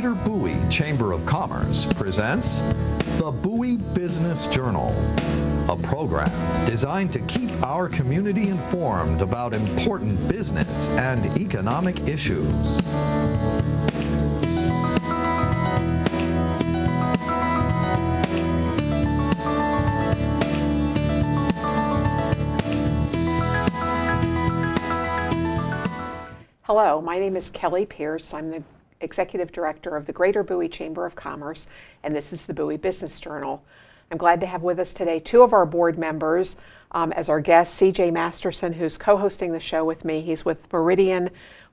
Greater Bowie Chamber of Commerce presents the Bowie Business Journal, a program designed to keep our community informed about important business and economic issues. Hello, my name is Kelly Pierce. I'm the Executive Director of the Greater Bowie Chamber of Commerce, and this is the Bowie Business Journal. I'm glad to have with us today two of our board members as our guests, C.J. Masterson, who's co-hosting the show with me. He's with Meridian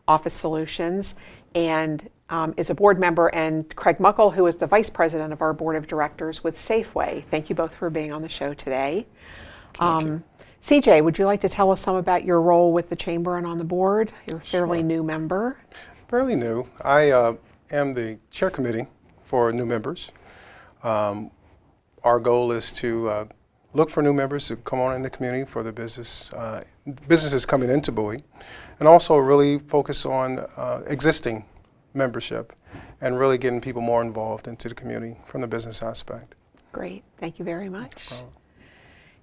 Office Solutions and is a board member, and Craig Muckle, who is the Vice President of our Board of Directors with Safeway. Thank you both for being on the show today. Thank you. CJ, would you like to tell us some about your role with the Chamber and on the board? You're a fairly new member. Fairly new. I am the chair committee for new members. Our goal is to look for new members to come on in the community for the businesses coming into Bowie, and also really focus on existing membership and really getting people more involved into the community from the business aspect. Great, thank you very much.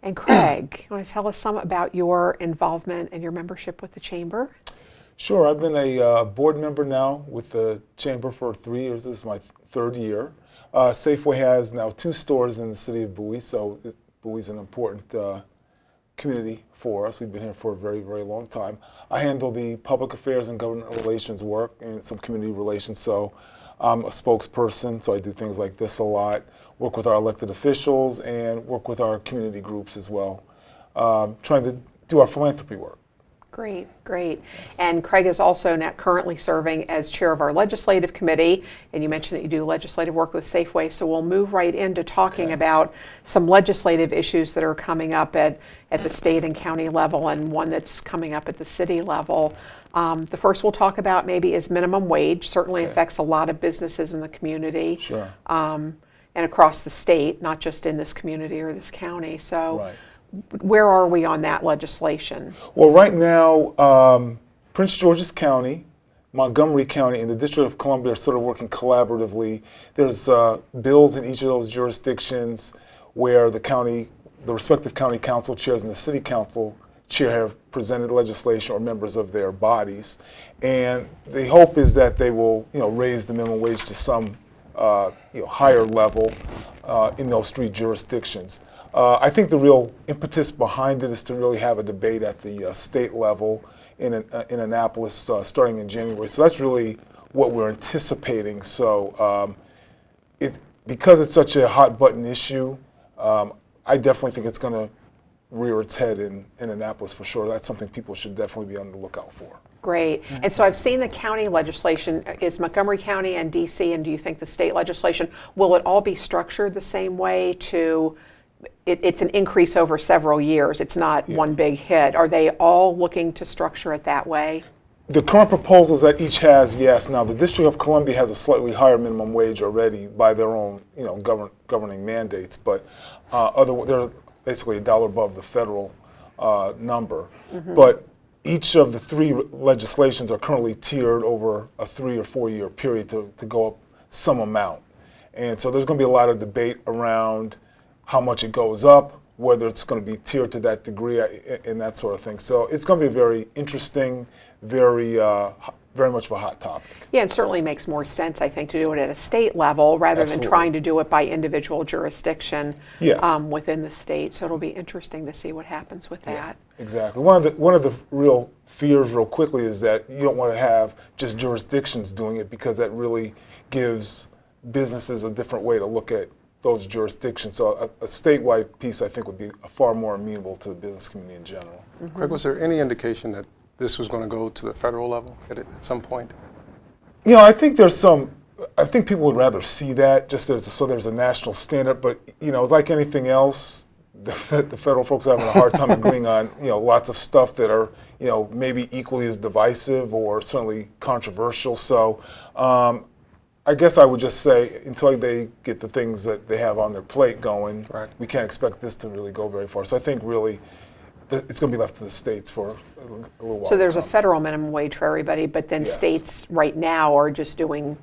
And Craig, you want to tell us some about your involvement and your membership with the Chamber? Sure, I've been a board member now with the Chamber for 3 years. This is my third year. Safeway has now 2 stores in the city of Bowie, so Bowie's an important community for us. We've been here for a very, very long time. I handle the public affairs and government relations work and some community relations, so I'm a spokesperson, so I do things like this a lot, work with our elected officials and work with our community groups as well, trying to do our philanthropy work. Great, great. Yes. And Craig is also now currently serving as chair of our legislative committee, and you mentioned that you do legislative work with Safeway, so we'll move right into talking about some legislative issues that are coming up at the state and county level, and one that's coming up at the city level. The first we'll talk about maybe is minimum wage. Certainly affects a lot of businesses in the community. Sure. And across the state, not just in this community or this county. So where are we on that legislation? Well, right now, Prince George's County, Montgomery County, and the District of Columbia are sort of working collaboratively. There's bills in each of those jurisdictions where the respective county council chairs and the city council chair have presented legislation, or members of their bodies. And the hope is that they will, raise the minimum wage to some higher level in those 3 jurisdictions. I think the real impetus behind it is to really have a debate at the state level in Annapolis starting in January. So that's really what we're anticipating. So because it's such a hot button issue, I definitely think it's going to rear its head in Annapolis for sure. That's something people should definitely be on the lookout for. Great. And so I've seen the county legislation. Is Montgomery County and DC, and do you think the state legislation, will it all be structured the same way to, it's an increase over several years, it's not one big hit. Are they all looking to structure it that way? The current proposals that each has, yes. Now the District of Columbia has a slightly higher minimum wage already by their own, governing mandates, but they're basically $1 above the federal number. But each of the 3 legislations are currently tiered over a 3 or 4 year period to go up some amount. And so there's going to be a lot of debate around how much it goes up, whether it's going to be tiered to that degree and that sort of thing. So it's going to be very interesting, very much of a hot topic. Yeah, it certainly makes more sense, I think, to do it at a state level rather than trying to do it by individual jurisdiction within the state. So it'll be interesting to see what happens with that. Exactly. One of the real fears, real quickly, is that you don't want to have just jurisdictions doing it, because that really gives businesses a different way to look at those jurisdictions. So a statewide piece, I think, would be far more amenable to the business community in general. Craig, was there any indication that this was going to go to the federal level at some point? I think I think people would rather see that, just so there's a national standard, but like anything else, the federal folks are having a hard time agreeing on lots of stuff that are maybe equally as divisive or certainly controversial. So I guess I would just say, until they get the things that they have on their plate going, we can't expect this to really go very far. So I think really it's going to be left to the states for a little while. So there's a federal minimum wage for everybody, but then states right now are just doing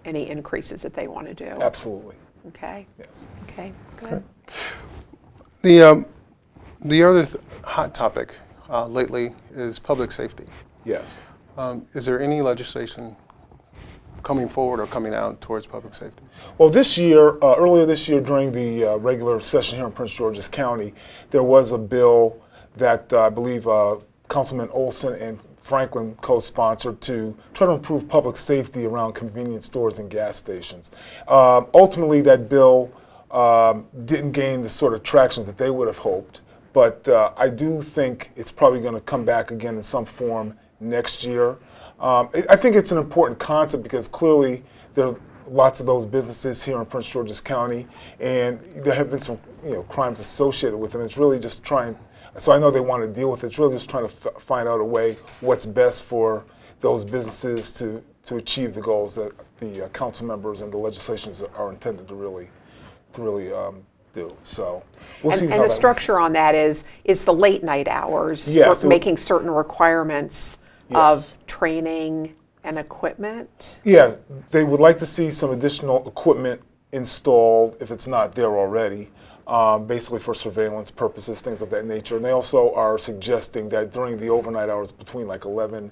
any increases that they want to do. Absolutely. Okay. Yes. Okay. Good. The other hot topic lately is public safety. Yes. Is there any legislation coming forward or coming out towards public safety? Well, this year, earlier this year during the regular session here in Prince George's County, there was a bill that I believe Councilman Olson and Franklin co-sponsored to try to improve public safety around convenience stores and gas stations. Ultimately, that bill didn't gain the sort of traction that they would have hoped, but I do think it's probably going to come back again in some form next year. I think it's an important concept because clearly there are lots of those businesses here in Prince George's County, and there have been some crimes associated with them. It's really just trying. So I know they want to deal with it. It's really just trying to find out a way what's best for those businesses to achieve the goals that the council members and the legislations are intended to really do. So we'll see how And the that structure on that is the late night hours. Yes, We're making certain requirements Yes. of training and equipment. Yeah, they would like to see some additional equipment installed if it's not there already, basically for surveillance purposes, things of that nature. And they also are suggesting that during the overnight hours between like 11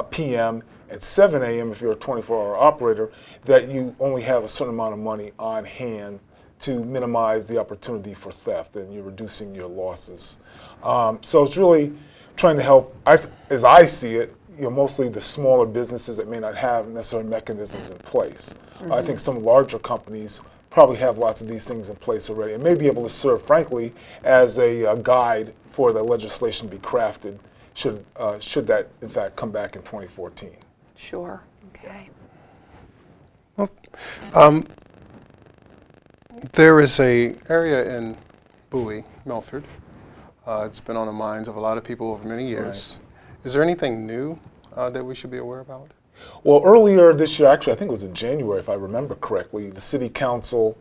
p.m. and 7 a.m., if you're a 24-hour operator, that you only have a certain amount of money on hand to minimize the opportunity for theft, and you're reducing your losses. So it's really trying to help, as I see it, mostly the smaller businesses that may not have necessary mechanisms in place. Mm-hmm. I think some larger companies probably have lots of these things in place already and may be able to serve, frankly, as a guide for the legislation to be crafted should that, in fact, come back in 2014. Sure. Okay. Well, there is an area in Bowie, Milford. It's been on the minds of a lot of people over many years. Right. Is there anything new that we should be aware about? Well, earlier this year, actually, I think it was in January, if I remember correctly, the City Council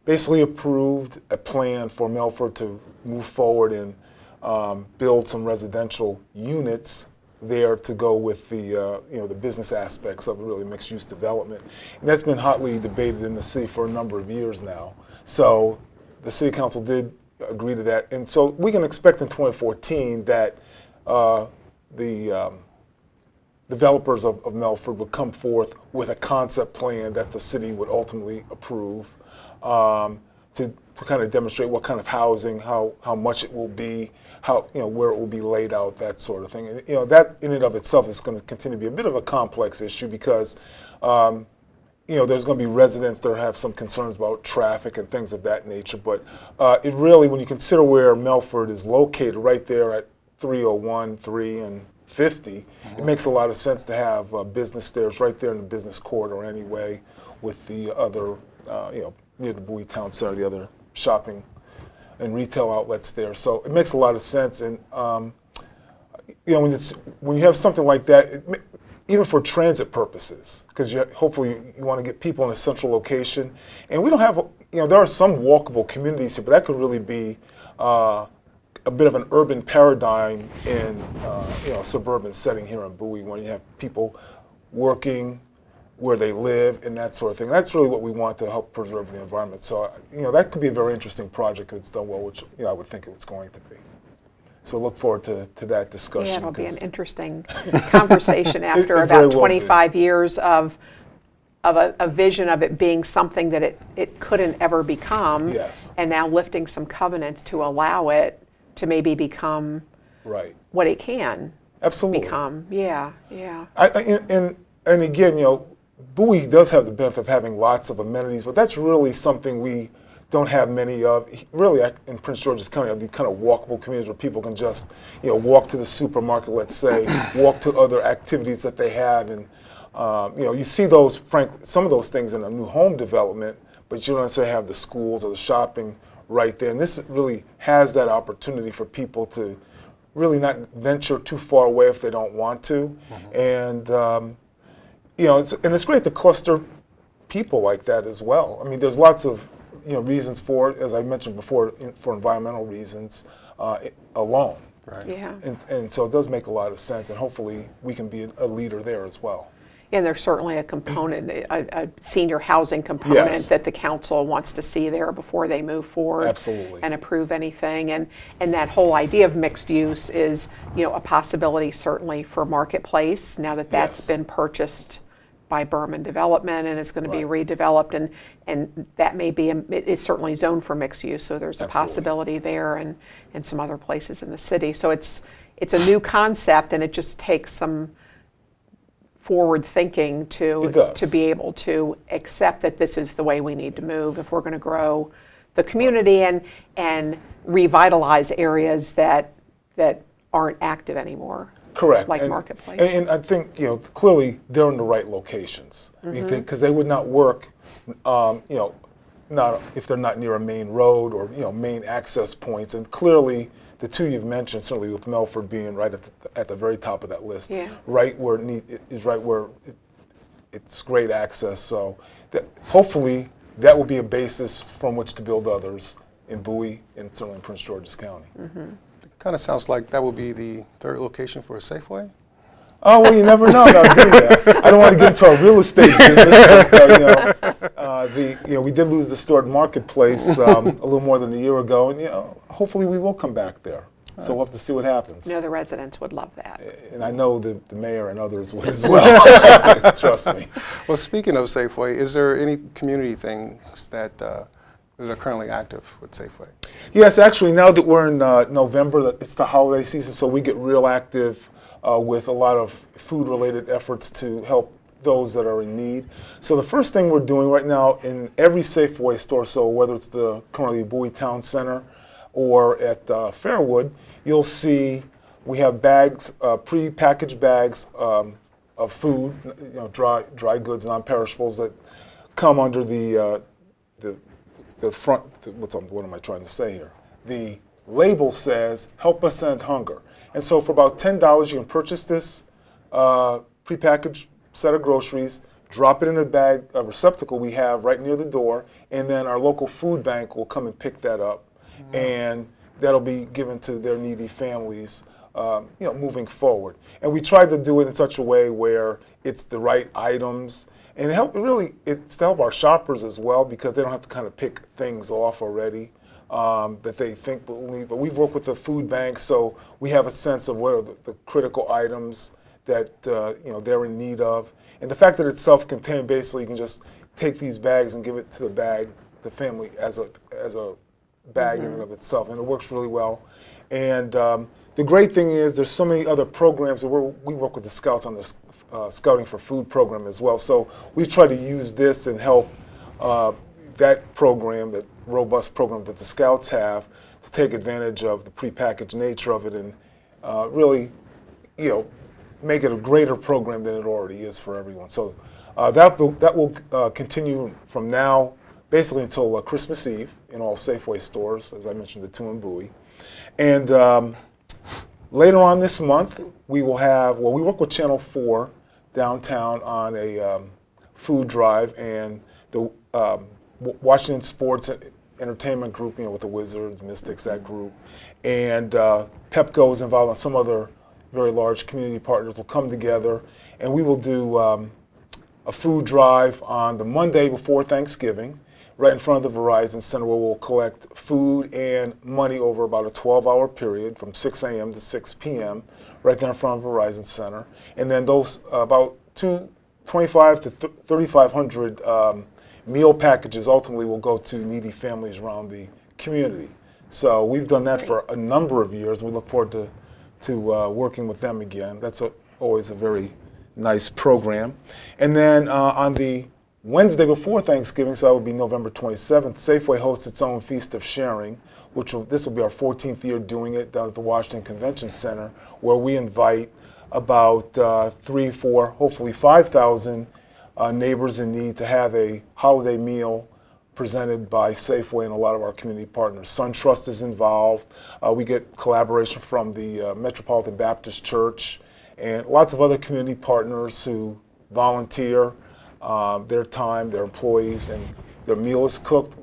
basically approved a plan for Milford to move forward and build some residential units there to go with the the business aspects of really mixed-use development. And that's been hotly debated in the city for a number of years now. So the City Council did agree to that, and so we can expect in 2014 that the developers of Milford would come forth with a concept plan that the city would ultimately approve to kind of demonstrate what kind of housing, how much it will be, where it will be laid out, that sort of thing. And that in and of itself is going to continue to be a bit of a complex issue because there's going to be residents that have some concerns about traffic and things of that nature. But it really, when you consider where Milford is located, right there at 301, 3, and 50, it makes a lot of sense to have business stairs right there in the business corridor anyway, with the other, near the Bowie Town Center, the other shopping and retail outlets there. So it makes a lot of sense. And when you have something like that, even for transit purposes, because hopefully you want to get people in a central location, and we don't have, there are some walkable communities here, but that could really be a bit of an urban paradigm in a suburban setting here in Bowie, when you have people working where they live and that sort of thing. That's really what we want to help preserve the environment. So that could be a very interesting project if it's done well, which I would think it's going to be. So look forward to that discussion. Yeah, it'll be an interesting conversation after about well 25 years of a vision of it being something that it couldn't ever become. Yes. And now lifting some covenants to allow it to maybe become what it can become. Yeah, yeah. And again, Bowie does have the benefit of having lots of amenities, but that's really something we don't have many of. Really, in Prince George's County, the kind of walkable communities where people can just, walk to the supermarket, let's say, walk to other activities that they have, and you see those, some of those things in a new home development, but you don't necessarily have the schools or the shopping right there. And this really has that opportunity for people to really not venture too far away if they don't want to, and it's great to cluster people like that as well. I mean, there's lots of reasons for it, as I mentioned before, for environmental reasons alone. Right. Yeah. And so it does make a lot of sense, and hopefully we can be a leader there as well. And there's certainly a component, a senior housing component Yes. that the council wants to see there before they move forward. Absolutely. And approve anything. And that whole idea of mixed use is, a possibility certainly for Marketplace now that that's Yes. been purchased by Berman Development and is going to be Right. redeveloped, and that may be, it's certainly zoned for mixed use, so there's a Absolutely. possibility there and some other places in the city. So it's a new concept, and it just takes some forward thinking It to does. be able to accept that this is the way we need to move if we're going to grow the community and revitalize areas that aren't active anymore. Correct. Like And- Marketplace. And I think, clearly they're in the right locations. Because they would not work, not if they're not near a main road or, main access points. And clearly, the two you've mentioned, certainly with Melford being right at the very top of that list, Yeah. right where it's great access. So that hopefully that will be a basis from which to build others in Bowie and certainly in Prince George's County. Kind of sounds like that would be the third location for a Safeway. Oh, well, you never know. I'll do that. I don't want to get into our real estate business, but, we did lose the store at Marketplace a little more than a year ago, and hopefully we will come back there. So we'll have to see what happens. The residents would love that. And I know the mayor and others would as well. Trust me. Well, speaking of Safeway, is there any community things that are currently active with Safeway? Yes, actually, now that we're in November, it's the holiday season, so we get real active with a lot of food-related efforts to help those that are in need. So the first thing we're doing right now in every Safeway store, so whether it's the currently Bowie Town Center or at Fairwood, you'll see we have bags, pre-packaged bags of food, dry goods, non-perishables that come under the front. What am I trying to say here? The label says "Help Us End Hunger," and so for about $10, you can purchase this prepackaged set of groceries, drop it in a receptacle we have right near the door, and then our local food bank will come and pick that up, and that'll be given to their needy families, moving forward. And we tried to do it in such a way where it's the right items, and it's to help our shoppers as well, because they don't have to kind of pick things off already that they think will need. But we've worked with the food bank, so we have a sense of what are the critical items that they're in need of. And the fact that it's self-contained, basically you can just take these bags and give it to the family as a bag in and of itself, and it works really well. And the great thing is there's so many other programs that we work with the Scouts on the Scouting for Food program as well. So we've tried to use this and help that program, that robust program that the Scouts have, to take advantage of the prepackaged nature of it and really, make it a greater program than it already is for everyone. So that will continue from now basically until Christmas Eve in all Safeway stores, as I mentioned, the two in Bowie. And later on this month, we will have, we work with Channel 4 downtown on a food drive, and the Washington Sports Entertainment Group, with the Wizards, Mystics, that group, and Pepco is involved, and some other very large community partners will come together, and we will do a food drive on the Monday before Thanksgiving, right in front of the Verizon Center, where we'll collect food and money over about a 12-hour period from 6 a.m. to 6 p.m., right there in front of Verizon Center. And then those about 2,500 to 3,500 meal packages ultimately will go to needy families around the community. So we've done that for a number of years. We look forward to working with them again. That's always a very nice program. And then on the Wednesday before Thanksgiving, so that would be November 27th, Safeway hosts its own Feast of Sharing, this will be our 14th year doing it down at the Washington Convention Center, where we invite about 3,000, 4,000, hopefully 5,000 neighbors in need to have a holiday meal presented by Safeway and a lot of our community partners. SunTrust is involved. We get collaboration from the Metropolitan Baptist Church and lots of other community partners who volunteer their time, their employees, and their meal is cooked.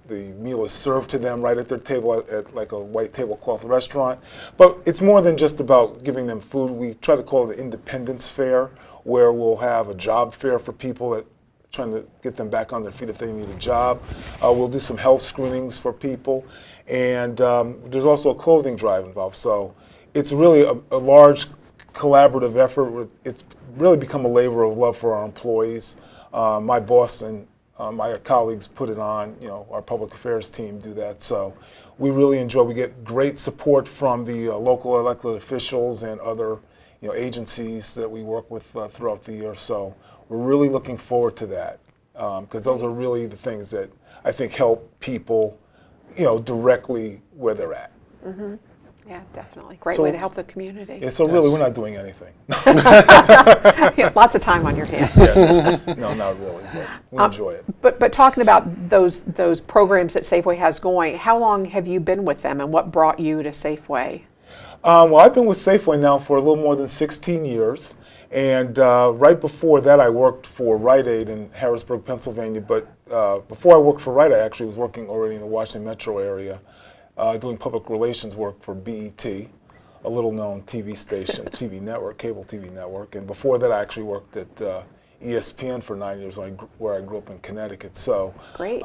the meal is served to them right at their table at like a white tablecloth restaurant. But it's more than just about giving them food. We try to call it an independence fair, where we'll have a job fair for people that trying to get them back on their feet if they need a job. We'll do some health screenings for people, and there's also a clothing drive involved. So it's really a large collaborative effort. It's really become a labor of love for our employees. My boss and my colleagues put it on. Our public affairs team do that. So we really enjoy. We get great support from the local elected officials and other agencies that we work with throughout the year. So we're really looking forward to that, because those are really the things that I think help people, directly where they're at. Mm-hmm. Yeah, definitely. Great way to help the community. Yeah, so really, we're not doing anything. Lots of time on your hands. Yeah. No, not really, but we enjoy it. But talking about those programs that Safeway has going, how long have you been with them, and what brought you to Safeway? Well, I've been with Safeway now for a little more than 16 years. And right before that, I worked for Rite Aid in Harrisburg, Pennsylvania. But before I worked for Rite Aid, I actually was working already in the Washington metro area, doing public relations work for BET, a little-known TV station, TV network, cable TV network. And before that, I actually worked at ESPN for 9 years, where I grew up in Connecticut. So great.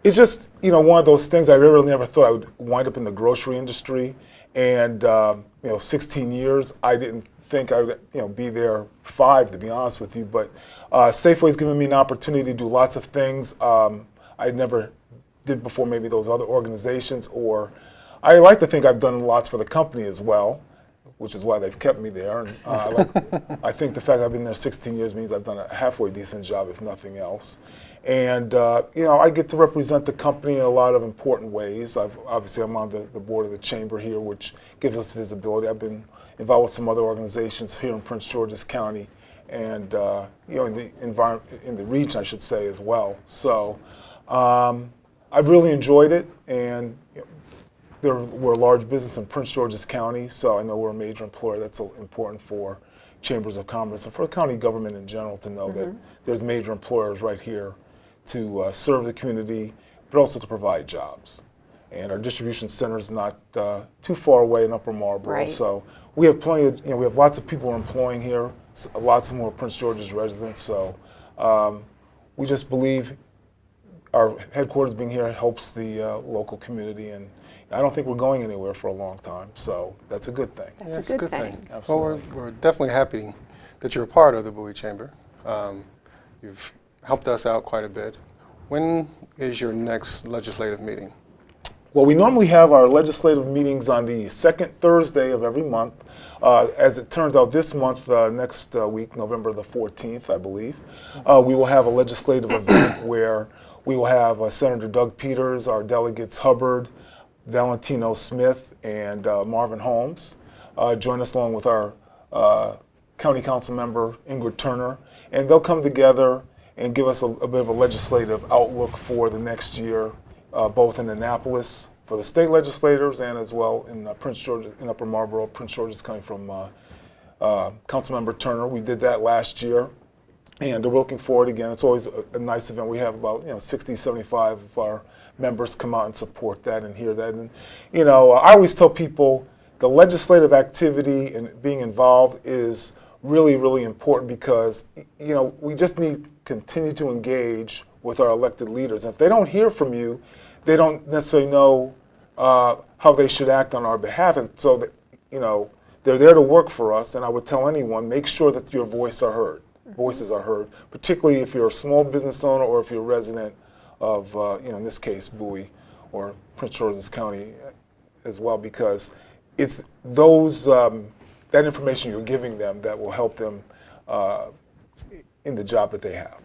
It's just one of those things. I really never thought I would wind up in the grocery industry. And 16 years, I didn't think I would be there 5, to be honest with you. But Safeway's given me an opportunity to do lots of things I never did before, maybe those other organizations. Or I like to think I've done lots for the company as well, which is why they've kept me there. And I think the fact I've been there 16 years means I've done a halfway decent job, if nothing else. And I get to represent the company in a lot of important ways. Obviously, I'm on the board of the chamber here, which gives us visibility. I've been involved with some other organizations here in Prince George's County, and in the region, I should say, as well. So I've really enjoyed it, and we're a large business in Prince George's County, so I know we're a major employer. That's important for chambers of commerce and for the county government in general to know that there's major employers right here to serve the community, but also to provide jobs. And our distribution center is not too far away in Upper Marlboro, right. So we have plenty of, we have lots of people we're employing here. Lots of them are Prince George's residents. So we just believe our headquarters being here helps the local community, and I don't think we're going anywhere for a long time. So that's a good thing. That's a good thing. Well, we're definitely happy that you're a part of the Bowie Chamber. You've helped us out quite a bit. When is your next legislative meeting? Well, we normally have our legislative meetings on the second Thursday of every month. As it turns out, this month, next week, November the 14th, I believe, we will have a legislative event where we will have Senator Doug Peters, our delegates Hubbard, Valentino Smith, and Marvin Holmes join us, along with our County Council member Ingrid Turner, and they'll come together and give us a bit of a legislative outlook for the next year, both in Annapolis for the state legislators and as well in Prince George, in Upper Marlboro. Prince George is coming from Councilmember Turner. We did that last year, and we're looking forward again. It's always a nice event. We have about 60, 75 of our members come out and support that and hear that. And I always tell people the legislative activity and being involved is really, really important, because we just need to continue to engage with our elected leaders. And if they don't hear from you, they don't necessarily know how they should act on our behalf. And so that they're there to work for us. And I would tell anyone, make sure that your voices are heard, particularly if you're a small business owner or if you're a resident of, in this case, Bowie or Prince George's County as well, because it's those that information you're giving them that will help them in the job that they have.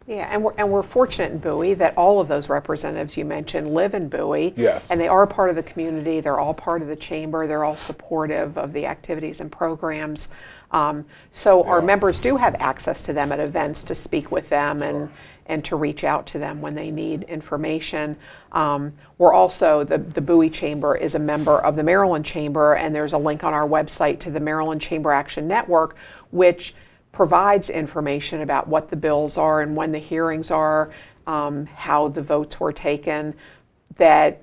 Yeah, and we're fortunate in Bowie that all of those representatives you mentioned live in Bowie. Yes. And they are part of the community. They're all part of the chamber. They're all supportive of the activities and programs. So our members do have access to them at events to speak with them and to reach out to them when they need information. We're also, the Bowie Chamber is a member of the Maryland Chamber, and there's a link on our website to the Maryland Chamber Action Network, which provides information about what the bills are and when the hearings are. how the votes were taken, that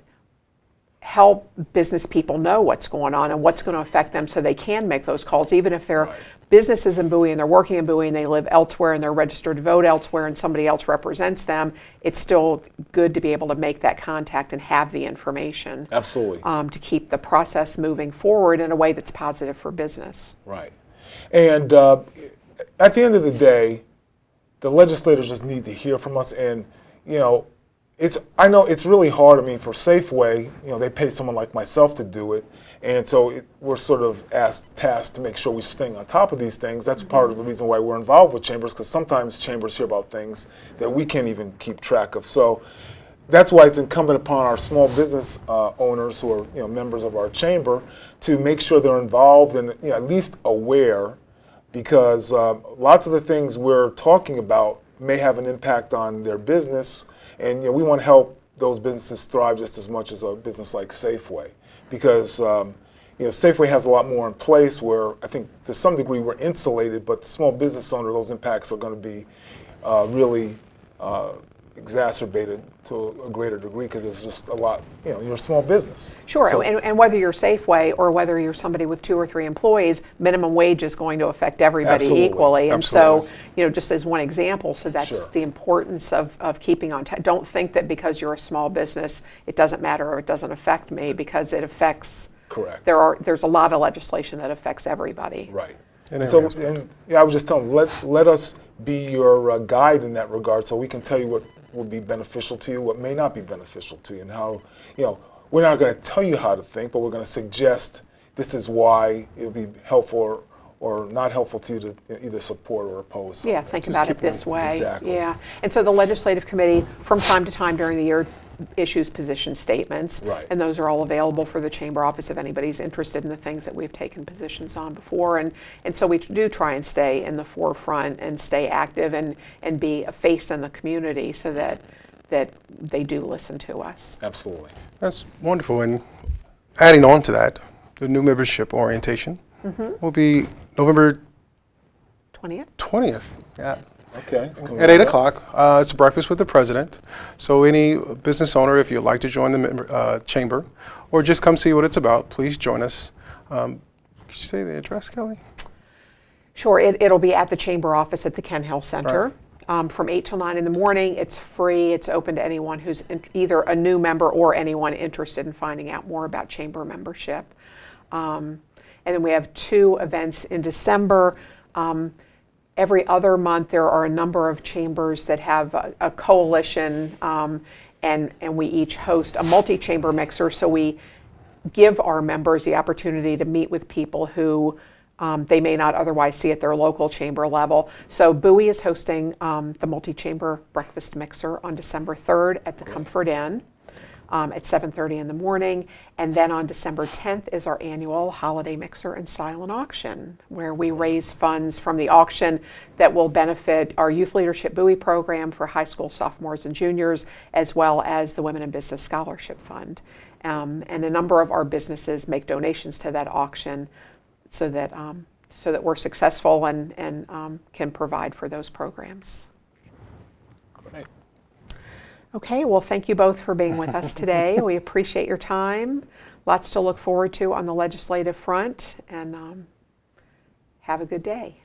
help business people know what's going on and what's going to affect them so they can make those calls, even if they're businesses in Bowie and they're working in Bowie and they live elsewhere and they're registered to vote elsewhere and somebody else represents them. It's still good to be able to make that contact and have the information. Absolutely. To keep the process moving forward in a way that's positive for business. Right. And at the end of the day, the legislators just need to hear from us. And, you know, I know it's really hard. I mean, for Safeway, you know, they pay someone like myself to do it. And so we're sort of tasked to make sure we're staying on top of these things. That's part of the reason why we're involved with chambers, because sometimes chambers hear about things that we can't even keep track of. So that's why it's incumbent upon our small business owners who are, you know, members of our chamber to make sure they're involved and, you know, at least aware, because lots of the things we're talking about may have an impact on their business. And, you know, we want to help those businesses thrive just as much as a business like Safeway, because you know, Safeway has a lot more in place where I think to some degree we're insulated, but the small business owner, those impacts are going to be really exacerbated to a greater degree, because there's just a lot, you know, you're a small business. Sure, So, and whether you're Safeway or whether you're somebody with 2 or 3 employees, minimum wage is going to affect everybody Absolutely. equally. And Absolutely. so, you know, just as one example, so that's Sure. the importance of keeping on don't think that because you're a small business, it doesn't matter or it doesn't affect me, because it affects. Correct. There's a lot of legislation that affects everybody. Right. In And so, every aspect. and yeah, I was just telling them, let us be your guide in that regard, so we can tell you what will be beneficial to you, what may not be beneficial to you, and how, you know, we're not going to tell you how to think, but we're going to suggest this is why it would be helpful or not helpful to you to either support or oppose something. Yeah, think about it this way. Exactly. Yeah, and so the legislative committee, from time to time during the year, issues position statements, Right. and those are all available for the chamber office if anybody's interested in the things that we've taken positions on before. And so we do try and stay in the forefront and stay active and be a face in the community so that they do listen to us. Absolutely. That's wonderful. And adding on to that, the new membership orientation will be November 20th? 20th. Yeah. Okay. It's coming At 8 up. o'clock. It's a breakfast with the president. So any business owner, if you'd like to join the chamber or just come see what it's about, please join us. Could you say the address, Kelly? Sure, it'll be at the chamber office at the Ken Hill Center. From 8 till 9 in the morning. It's free. It's open to anyone who's either a new member or anyone interested in finding out more about chamber membership. And then we have 2 events in December. Every other month there are a number of chambers that have a coalition, and we each host a multi-chamber mixer, so we give our members the opportunity to meet with people who they may not otherwise see at their local chamber level. So Bowie is hosting the multi-chamber breakfast mixer on December 3rd at the Comfort Inn at 7:30 in the morning. And then on December 10th is our annual holiday mixer and silent auction, where we raise funds from the auction that will benefit our Youth Leadership Bowie program for high school sophomores and juniors, as well as the Women in Business Scholarship Fund. And a number of our businesses make donations to that auction so that we're successful and can provide for those programs. Great. Okay, well, thank you both for being with us today. We appreciate your time. Lots to look forward to on the legislative front, and have a good day.